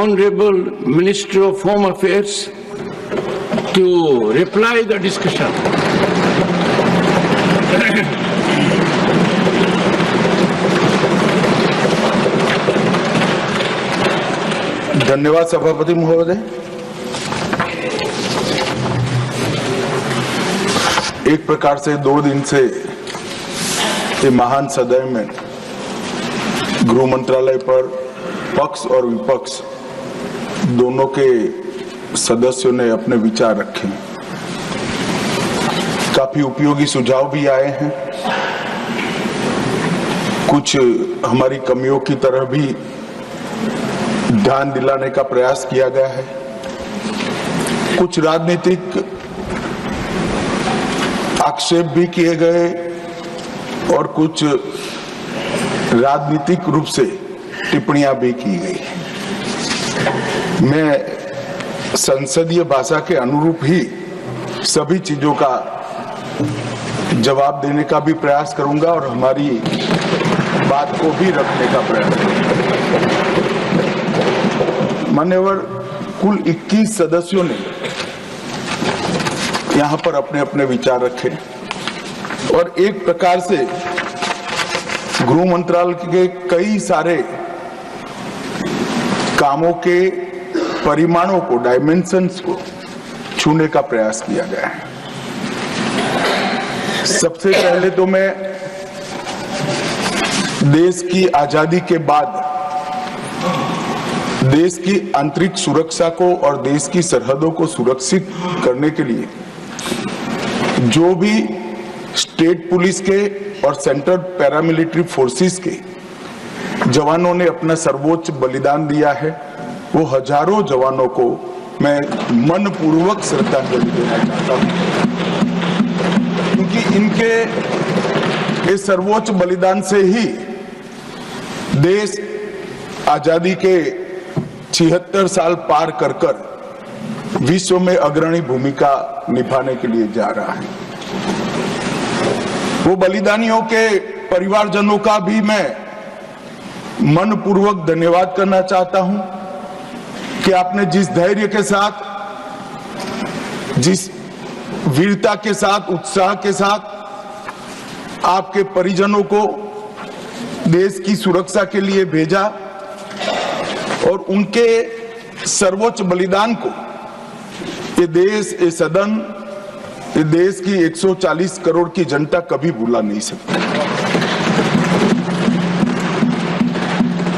Honorable Minister of Home Affairs to reply the discussion. धन्यवाद सभापति महोदय। एक प्रकार से 2 दिन से ये महान सदन में गृह मंत्रालय पर पक्ष और विपक्ष दोनों के सदस्यों ने अपने विचार रखे। काफी उपयोगी सुझाव भी आए हैं। कुछ हमारी कमियों की तरह भी ध्यान दिलाने का प्रयास किया गया है। कुछ राजनीतिक आक्षेप भी किए गए और कुछ राजनीतिक रूप से टिप्पणियां भी की गई। मैं संसदीय भाषा के अनुरूप ही सभी चीजों का जवाब देने का भी प्रयास करूंगा और हमारी बात को भी रखने का प्रयास करूंगा। मान्यवर, कुल 21 सदस्यों ने यहां पर अपने अपने विचार रखे और एक प्रकार से गृह मंत्रालय के कई सारे कामों के परिमाणों को, डायमेंशंस को छूने का प्रयास किया गया है। सबसे पहले तो मैं देश की आजादी के बाद देश की आंतरिक सुरक्षा को और देश की सरहदों को सुरक्षित करने के लिए जो भी स्टेट पुलिस के और सेंट्रल पैरामिलिट्री फोर्सेस के जवानों ने अपना सर्वोच्च बलिदान दिया है, वो हजारों जवानों को मैं मनपूर्वक श्रद्धांजलि देना चाहता हूं, क्योंकि इनके इस सर्वोच्च बलिदान से ही देश आजादी के 76 साल पार कर विश्व में अग्रणी भूमिका निभाने के लिए जा रहा है। वो बलिदानियों के परिवारजनों का भी मैं मनपूर्वक धन्यवाद करना चाहता हूं कि आपने जिस धैर्य के साथ, जिस वीरता के साथ, उत्साह के साथ आपके परिजनों को देश की सुरक्षा के लिए भेजा और उनके सर्वोच्च बलिदान को ये देश, ये सदन, ये देश की 140 करोड़ की जनता कभी भुला नहीं सकती।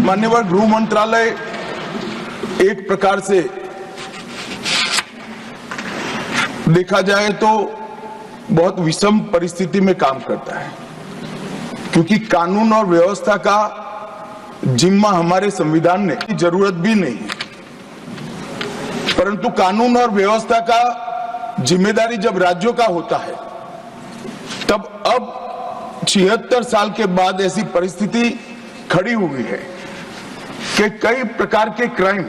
मान्यवर, गृह मंत्रालय एक प्रकार से देखा जाए तो बहुत विषम परिस्थिति में काम करता है, क्योंकि कानून और व्यवस्था का जिम्मा हमारे संविधान ने जरूरत भी नहीं है, परंतु कानून और व्यवस्था का जिम्मेदारी जब राज्यों का होता है, तब अब 76 साल के बाद ऐसी परिस्थिति खड़ी हुई है कि कई प्रकार के क्राइम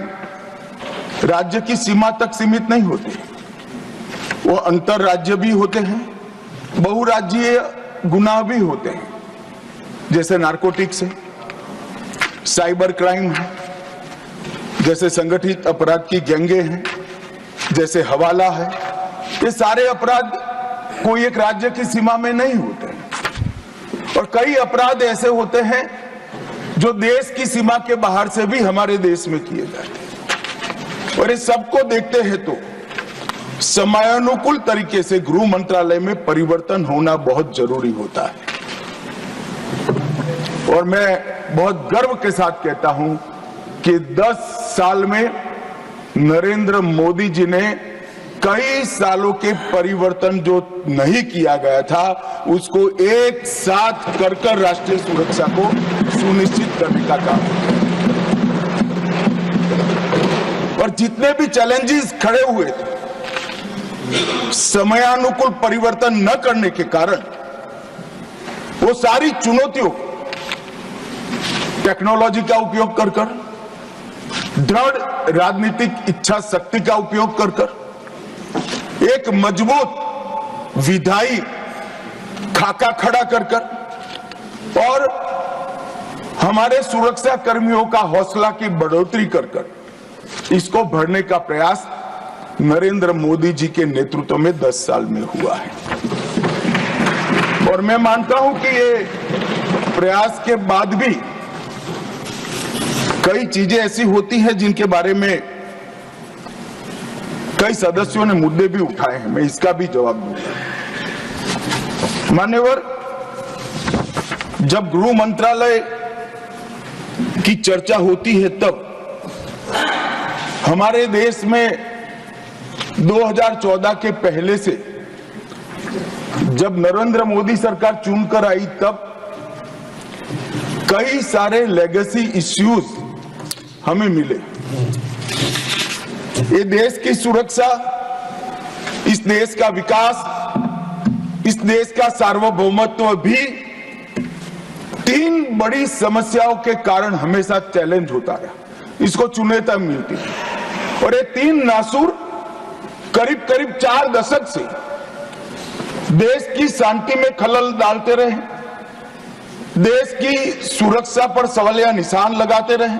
राज्य की सीमा तक सीमित नहीं होते, वो अंतर राज्य भी होते हैं, बहुराज्यीय गुनाह भी होते हैं, जैसे नारकोटिक्स है, साइबर क्राइम है, जैसे संगठित अपराध की गैंगे हैं, जैसे हवाला है। ये सारे अपराध कोई एक राज्य की सीमा में नहीं होते हैं और कई अपराध ऐसे होते हैं जो देश की सीमा के बाहर से भी हमारे देश में किए जाते हैं। और इस सबको देखते हैं तो समयानुकूल तरीके से गृह मंत्रालय में परिवर्तन होना बहुत जरूरी होता है। और मैं बहुत गर्व के साथ कहता हूं कि 10 साल में नरेंद्र मोदी जी ने कई सालों के परिवर्तन जो नहीं किया गया था उसको एक साथ कर राष्ट्रीय सुरक्षा को सुनिश्चित करने का काम और जितने भी चैलेंजेस खड़े हुए थे, समयानुकूल परिवर्तन न करने के कारण वो सारी चुनौतियों टेक्नोलॉजी का उपयोग कर दृढ़ राजनीतिक इच्छा शक्ति का उपयोग कर एक मजबूत विधायी खाका खड़ा कर और हमारे सुरक्षा कर्मियों का हौसला की बढ़ोतरी कर इसको भरने का प्रयास नरेंद्र मोदी जी के नेतृत्व में 10 साल में हुआ है। और मैं मानता हूं कि ये प्रयास के बाद भी कई चीजें ऐसी होती हैं जिनके बारे में कई सदस्यों ने मुद्दे भी उठाए हैं, मैं इसका भी जवाब दूंगा। मान्यवर, जब गृह मंत्रालय की चर्चा होती है तब हमारे देश में 2014 के पहले से जब नरेंद्र मोदी सरकार चुनकर आई तब कई सारे लेगेसी इश्यूज हमें मिले। ये देश की सुरक्षा, इस देश का विकास, इस देश का सार्वभौमत्व भी 3 बड़ी समस्याओं के कारण हमेशा चैलेंज होता रहा, इसको चुनौती मिलती। और ये 3 नासूर करीब करीब 4 दशक से देश की शांति में खलल डालते रहे, देश की सुरक्षा पर सवालिया निशान लगाते रहे,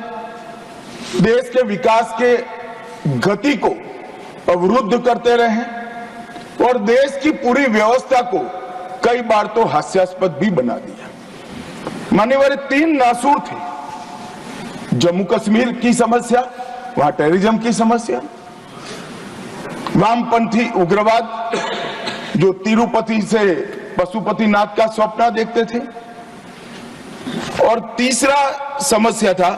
देश के विकास के गति को अवरुद्ध करते रहे और देश की पूरी व्यवस्था को कई बार तो हास्यास्पद भी बना दिया। मान्यवर, 3 नासूर थे। जम्मू कश्मीर की समस्या, वहां टेररिज्म की समस्या, वामपंथी उग्रवाद जो तिरुपति से पशुपतिनाथ का स्वप्न देखते थे, और तीसरा समस्या था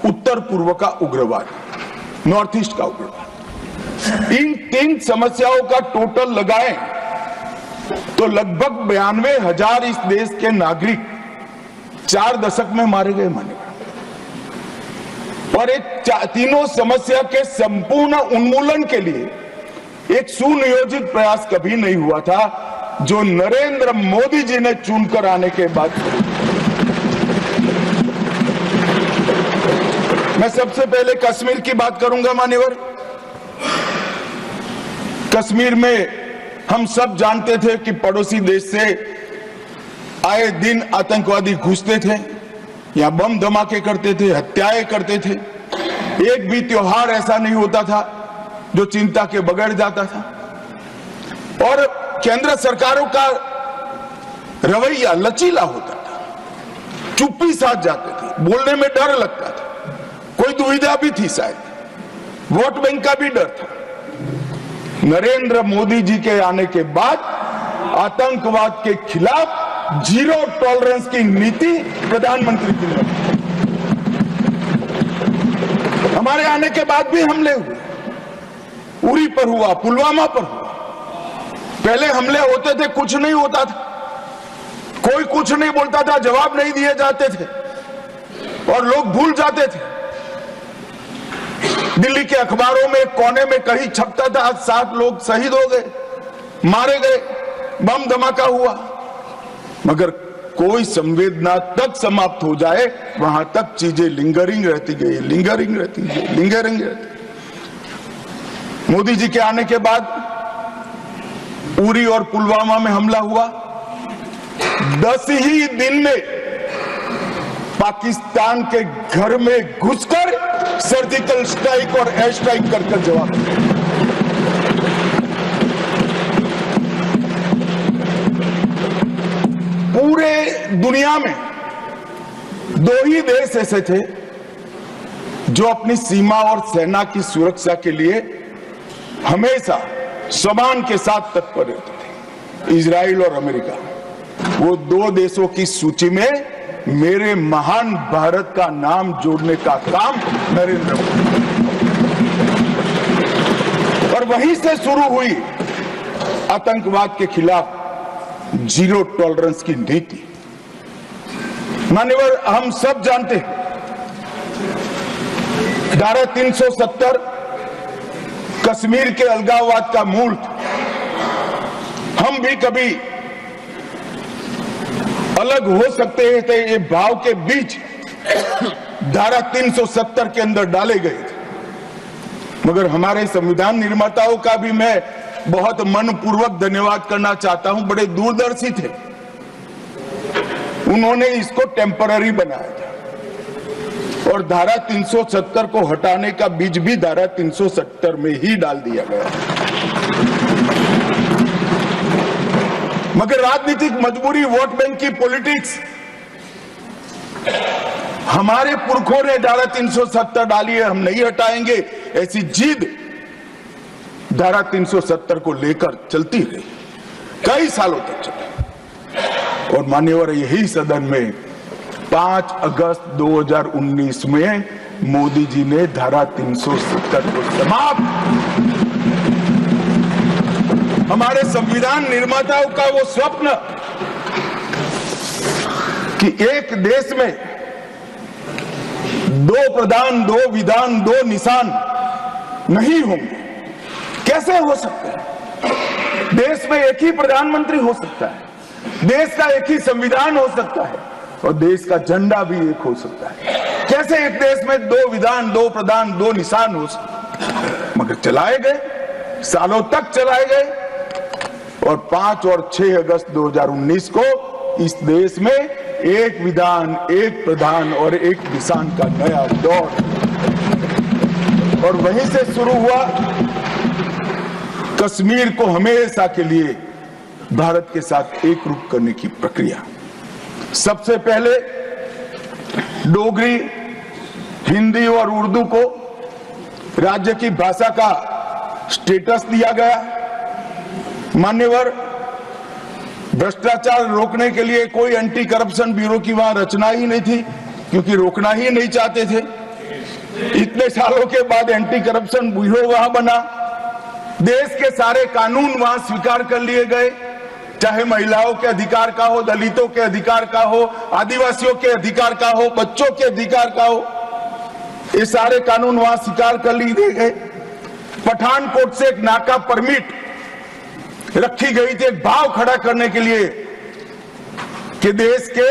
उत्तर पूर्व का उग्रवाद, नॉर्थ ईस्ट का उग्रवाद। इन 3 समस्याओं का टोटल लगाएं तो लगभग 92,000 इस देश के नागरिक 4 दशक में मारे गए। माने और एक तीनों समस्या के संपूर्ण उन्मूलन के लिए एक सुनियोजित प्रयास कभी नहीं हुआ था जो नरेंद्र मोदी जी ने चुनकर आने के बाद। मैं सबसे पहले कश्मीर की बात करूंगा। मान्यवर, कश्मीर में हम सब जानते थे कि पड़ोसी देश से आए दिन आतंकवादी घुसते थे, यहां बम धमाके करते थे, हत्याएं करते थे। एक भी त्योहार ऐसा नहीं होता था जो चिंता के बगैर जाता था। और केंद्र सरकारों का रवैया लचीला होता था, चुप्पी साध जाते थे, बोलने में डर लगता था, कोई दुविधा भी थी, शायद वोट बैंक का भी डर था। नरेंद्र मोदी जी के आने के बाद आतंकवाद के खिलाफ 0 टॉलरेंस की नीति प्रधानमंत्री की। हमारे आने के बाद भी हमले हुए, उरी पर हुआ, पुलवामा पर हुआ। पहले हमले होते थे, कुछ नहीं होता था, कोई कुछ नहीं बोलता था, जवाब नहीं दिए जाते थे और लोग भूल जाते थे। दिल्ली के अखबारों में कोने में कहीं छपता था, आज 7 लोग शहीद हो गए, मारे गए, बम धमाका हुआ। मगर कोई संवेदना तक समाप्त हो जाए वहां तक चीजें लिंगरिंग रहती गई, लिंगरिंग रहती गई, लिंगरिंग रहती। मोदी जी के आने के बाद उरी और पुलवामा में हमला हुआ। 10 ही दिन में पाकिस्तान के घर में घुसकर सर्जिकल स्ट्राइक और एयर स्ट्राइक कर जवाब दिया। पूरे दुनिया में 2 ही देश ऐसे थे जो अपनी सीमा और सेना की सुरक्षा के लिए हमेशा समान के साथ तत्पर रहते थे, इजराइल और अमेरिका। वो 2 देशों की सूची में मेरे महान भारत का नाम जोड़ने का काम नरेंद्र मोदी, और वहीं से शुरू हुई आतंकवाद के खिलाफ 0 टॉलरेंस की नीति। मान्यवर, हम सब जानते हैं धारा 370 कश्मीर के अलगाववाद का मूल था। हम भी कभी अलग हो सकते थे, ये भाव के बीच धारा 370 के अंदर डाले गए थे। मगर हमारे संविधान निर्माताओं का भी मैं बहुत मनपूर्वक धन्यवाद करना चाहता हूं, बड़े दूरदर्शी थे। उन्होंने इसको टेम्पररी बनाया था और धारा 370 को हटाने का बीज भी धारा 370 में ही डाल दिया गया। मगर राजनीतिक मजबूरी, वोट बैंक की पॉलिटिक्स, हमारे पुरखों ने धारा 370 डाली है, हम नहीं हटाएंगे, ऐसी जिद धारा 370 को लेकर चलती रही, कई सालों तक चली। और मान्यवर यही सदन में 5 अगस्त 2019 में मोदी जी ने धारा 370 को समाप्त, हमारे संविधान निर्माताओं का वो स्वप्न कि एक देश में 2 प्रधान, 2 विधान, 2 निशान नहीं होंगे, कैसे हो सकता है? देश में एक ही प्रधानमंत्री हो सकता है, देश का एक ही संविधान हो सकता है और देश का झंडा भी एक हो सकता है। कैसे एक देश में 2 विधान, 2 प्रधान, 2 निशान हो सकते हैं? मगर चलाए गए, सालों तक चलाए गए और 5 और 6 अगस्त 2019 को इस देश में एक विधान, एक प्रधान और एक निशान का नया दौर, और वहीं से शुरू हुआ कश्मीर को हमेशा के लिए भारत के साथ एकरूप करने की प्रक्रिया। सबसे पहले डोगरी, हिंदी और उर्दू को राज्य की भाषा का स्टेटस दिया गया। मान्यवर, भ्रष्टाचार रोकने के लिए कोई एंटी करप्शन ब्यूरो की वहां रचना ही नहीं थी, क्योंकि रोकना ही नहीं चाहते थे। इतने सालों के बाद एंटी करप्शन ब्यूरो वहां बना, देश के सारे कानून वहां स्वीकार कर लिए गए, चाहे महिलाओं के अधिकार का हो, दलितों के अधिकार का हो, आदिवासियों के अधिकार का हो, बच्चों के अधिकार का हो, ये सारे कानून वहां स्वीकार कर लिए गए। पठानकोट से एक नाका परमिट रखी गई थी, एक भाव खड़ा करने के लिए कि देश के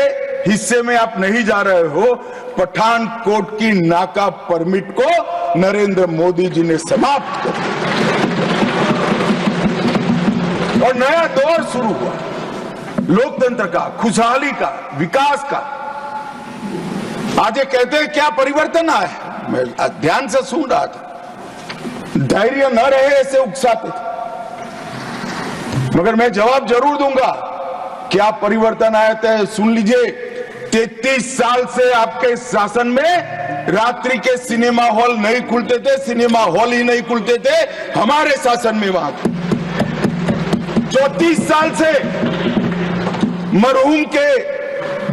हिस्से में आप नहीं जा रहे हो। पठानकोट की नाका परमिट को नरेंद्र मोदी जी ने समाप्त कर दिया और नया दौर शुरू हुआ, लोकतंत्र का, खुशहाली का, विकास का। आज ये कहते हैं क्या परिवर्तन आया है, मैं ध्यान से सुन रहा था, धैर्य न रहे ऐसे उकसाते थे, मगर मैं जवाब जरूर दूंगा। क्या परिवर्तन आया था, सुन लीजिए। 33 साल से आपके शासन में रात्रि के सिनेमा हॉल नहीं खुलते थे, सिनेमा हॉल ही नहीं खुलते थे हमारे शासन में वहां। 34 साल से मरहूम के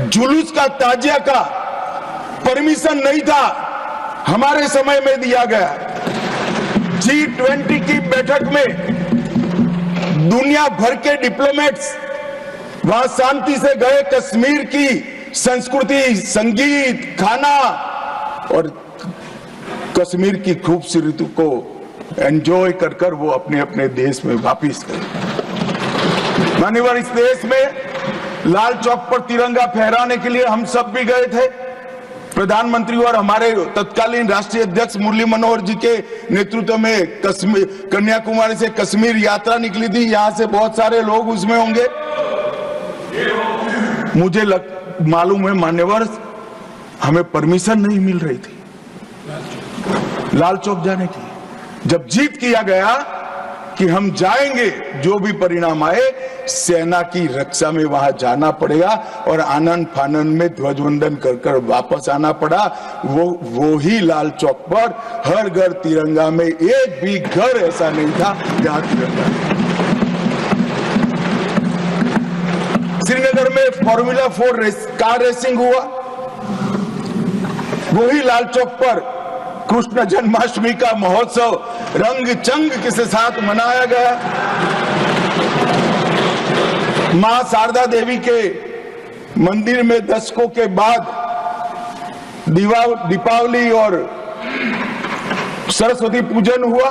जुलूस का, ताजिया का परमिशन नहीं था, हमारे समय में दिया गया। G20 की बैठक में दुनिया भर के डिप्लोमेट्स वहां शांति से गए, कश्मीर की संस्कृति, संगीत, खाना और कश्मीर की खूबसूरती को एंजॉय कर कर वो अपने अपने देश में वापिस गए। मान्यवर, इस देश में लाल चौक पर तिरंगा फहराने के लिए हम सब भी गए थे। प्रधानमंत्री और हमारे तत्कालीन राष्ट्रीय अध्यक्ष मुरली मनोहर जी के नेतृत्व में कश्मीर, कन्याकुमारी से कश्मीर यात्रा निकली थी। यहां से बहुत सारे लोग उसमें होंगे। मुझे मालूम है मान्यवर, हमें परमिशन नहीं मिल रही थी लाल चौक जाने की। जब जीत किया गया कि हम जाएंगे, जो भी परिणाम आए, सेना की रक्षा में वहां जाना पड़ेगा और आनंद फानन में ध्वजवंदन कर कर वापस आना पड़ा। वो ही लाल चौक पर हर घर तिरंगा में, एक भी घर ऐसा नहीं था जहां तिरंगा। श्रीनगर में फॉर्मूला 4 कार रेसिंग हुआ, वही लाल चौक पर कृष्ण जन्माष्टमी का महोत्सव रंग चंग के साथ मनाया गया। मां शारदा देवी के मंदिर में दशकों के बाद दीपावली और सरस्वती पूजन हुआ।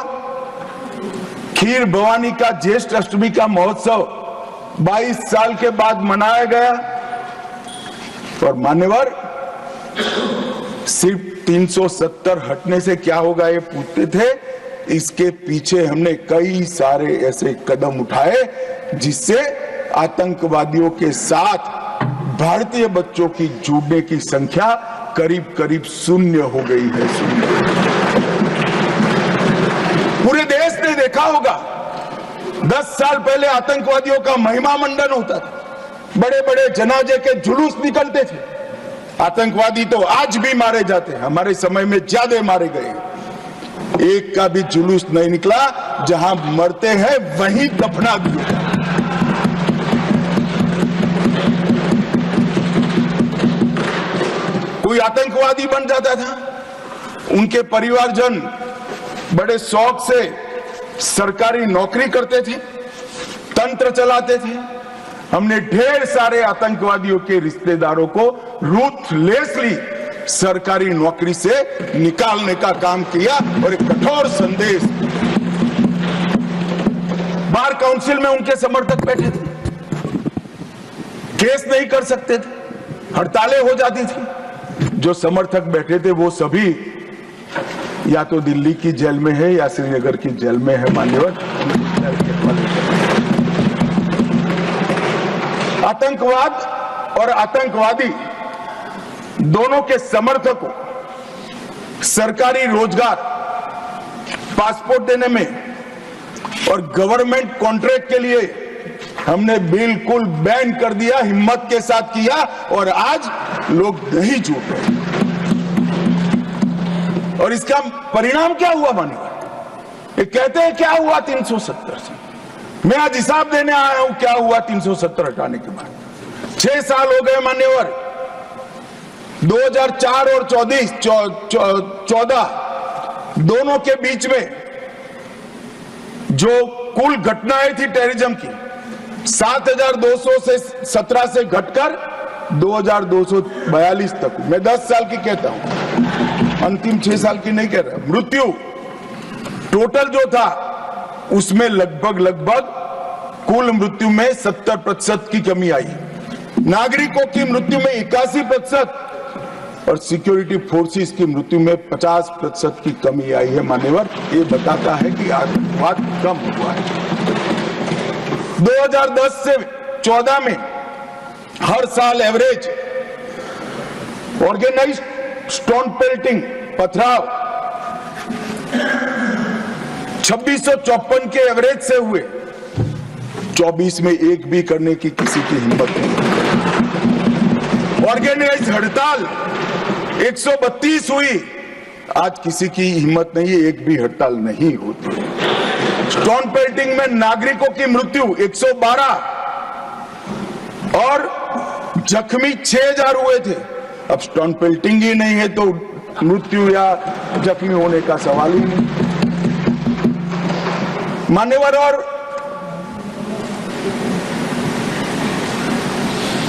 खीर भवानी का ज्येष्ठ अष्टमी का महोत्सव 22 साल के बाद मनाया गया। और मान्यवर, सिर्फ 370 हटने से क्या होगा ये पूछते थे, इसके पीछे हमने कई सारे ऐसे कदम उठाए जिससे आतंकवादियों के साथ भारतीय बच्चों की जुड़ने की संख्या करीब करीब शून्य हो गई है। पूरे देश ने देखा होगा 10 साल पहले आतंकवादियों का महिमा मंडन होता था, बड़े बड़े जनाजे के जुलूस निकलते थे। आतंकवादी तो आज भी मारे जाते हैं, हमारे समय में ज्यादा मारे गए। एक का भी जुलूस नहीं निकला, जहां मरते हैं वहीं दफना दिए। कोई आतंकवादी बन जाता था, उनके परिवारजन बड़े शौक से सरकारी नौकरी करते थे, तंत्र चलाते थे। हमने ढेर सारे आतंकवादियों के रिश्तेदारों को रूथलेसली सरकारी नौकरी से निकालने का काम किया और एक कठोर संदेश। बार काउंसिल में उनके समर्थक बैठे थे, केस नहीं कर सकते थे, हड़तालें हो जाती थी। जो समर्थक बैठे थे वो सभी या तो दिल्ली की जेल में है या श्रीनगर की जेल में है। मान्यवर, आतंकवाद और आतंकवादी दोनों के समर्थकों सरकारी रोजगार, पासपोर्ट देने में और गवर्नमेंट कॉन्ट्रैक्ट के लिए हमने बिल्कुल बैन कर दिया, हिम्मत के साथ किया और आज लोग नहीं झूठ रहे। और इसका परिणाम क्या हुआ मानिए? ये कहते हैं क्या हुआ 370 से। मैं आज हिसाब देने आया हूं क्या हुआ 370 हटाने के बाद। 6 साल हो गए मान्यवर। 2004 और 14 दोनों के बीच में जो कुल घटनाएं थी टेररिज्म की 7,200 से 17 से घटकर 2,242 तक। मैं 10 साल की कहता हूं, अंतिम 6 साल की नहीं कह रहा। मृत्यु टोटल जो था उसमें लगभग कुल मृत्यु में 70% की कमी आई। नागरिकों की मृत्यु में 81% और सिक्योरिटी फोर्सेस की मृत्यु में 50% की कमी आई है। मान्यवर, ये बताता है कि आतंकवाद कम हुआ है। 2010 से 14 में हर साल एवरेज ऑर्गेनाइज्ड स्टोन पेल्टिंग, पथराव 2654 के एवरेज से हुए। 24 में एक भी करने की किसी की हिम्मत नहीं। ऑर्गेनाइज्ड हड़ताल 132 हुई, आज किसी की हिम्मत नहीं है, एक भी हड़ताल नहीं होती। स्टोन पेल्टिंग में नागरिकों की मृत्यु 112 और जख्मी 6000 हुए थे। अब स्टोन पेल्टिंग ही नहीं है तो मृत्यु या जख्मी होने का सवाल ही नहीं। मान्यवर, और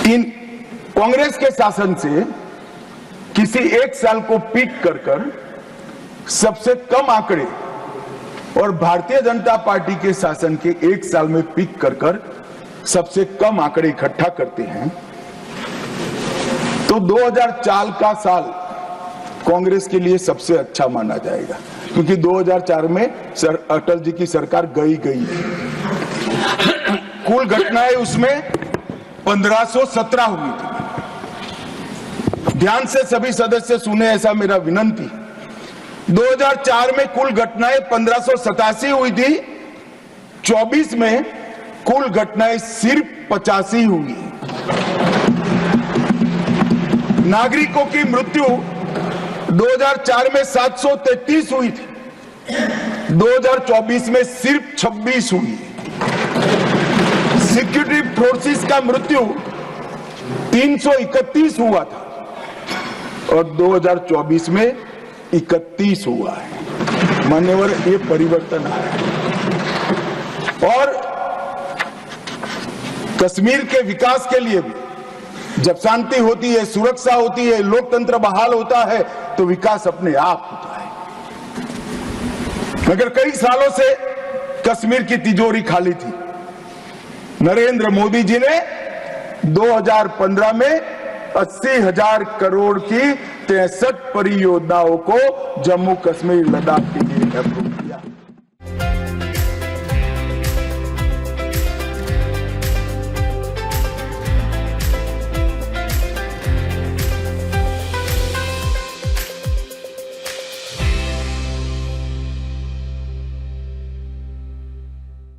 इन कांग्रेस के शासन से किसी एक साल को पीक कर सबसे कम आंकड़े और भारतीय जनता पार्टी के शासन के एक साल में पीक कर सबसे कम आंकड़े इकट्ठा करते हैं तो 2004 का साल कांग्रेस के लिए सबसे अच्छा माना जाएगा, क्योंकि 2004 में अटल जी की सरकार गई कुल घटनाएं उसमें 1517 हुई थी। ध्यान से सभी सदस्य सुने, ऐसा मेरा विनंती। 2004 में कुल घटनाएं 1587 हुई थी, 24 में कुल घटनाएं सिर्फ 85 हुई। नागरिकों की मृत्यु 2004 में 733 हुई थी, 2024 में सिर्फ 26 हुई। सिक्योरिटी फोर्सेस का मृत्यु 331 हुआ था और 2024 में 31 हुआ है। मान्यवर, ये परिवर्तन आया है। और कश्मीर के विकास के लिए भी जब शांति होती है, सुरक्षा होती है, लोकतंत्र बहाल होता है तो विकास अपने आप होता है। मगर कई सालों से कश्मीर की तिजोरी खाली थी। नरेंद्र मोदी जी ने 2015 में 80,000 करोड़ की 63 परियोजनाओं को जम्मू कश्मीर लद्दाख के लिए अप्रूव किया।